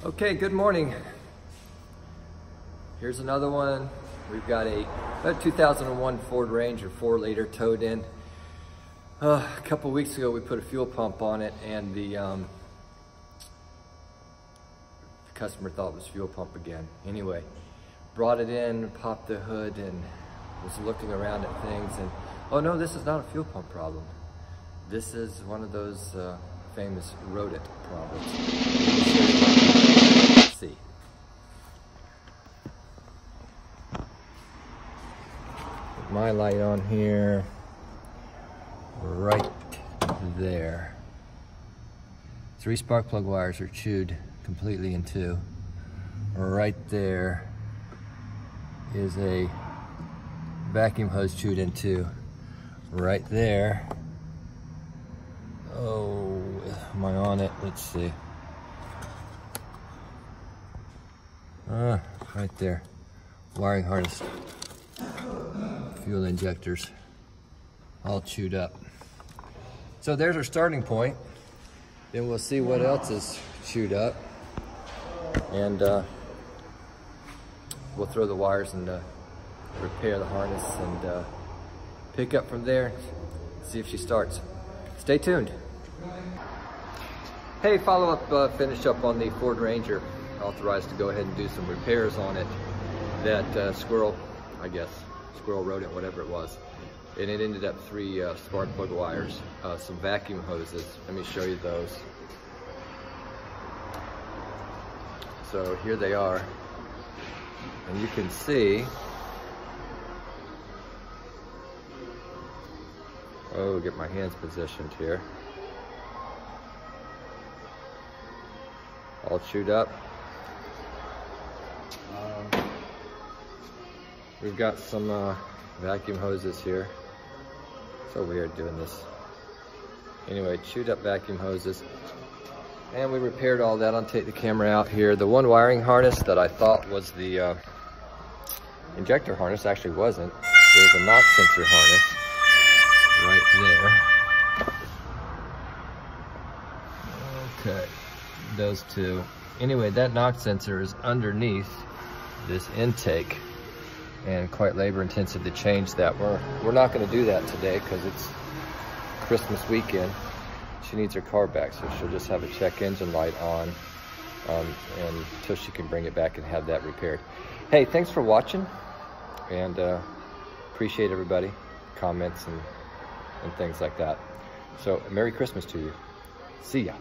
Okay, good morning. Here's another one. We've got a 2001 Ford Ranger 4-liter towed in. A couple weeks ago we put a fuel pump on it and the customer thought it was fuel pump again. Anyway, brought it in, popped the hood and was looking around at things and, oh no, this is not a fuel pump problem. This is one of those famous rodent problems. Let's see. Put my light on here, right there. 3 spark plug wires are chewed completely in two. Right there is a vacuum hose chewed in two. Right there. Oh, am I on it? Let's see. Right there. Wiring harness. Fuel injectors. All chewed up. So there's our starting point. Then we'll see what else is chewed up. And we'll throw the wires and repair the harness and pick up from there. See if she starts. Stay tuned. Hey, follow-up, finish up on the Ford Ranger. Authorized to go ahead and do some repairs on it. That squirrel rodent, whatever it was. And it ended up 3 spark plug wires, some vacuum hoses. Let me show you those. So here they are. And you can see, oh, get my hands positioned here. All chewed up. We've got some vacuum hoses here. So weird doing this. Anyway, chewed up vacuum hoses. And we repaired all that. I'll take the camera out here. The one wiring harness that I thought was the injector harness actually wasn't. There's a knock sensor harness right there. Okay, those two. Anyway, that knock sensor is underneath this intake and quite labor intensive to change that. We're not going to do that today because it's Christmas weekend. She needs her car back, so she'll just have a check engine light on until she can bring it back and have that repaired. Hey, thanks for watching, and appreciate everybody, comments and things like that. So Merry Christmas to you. See ya.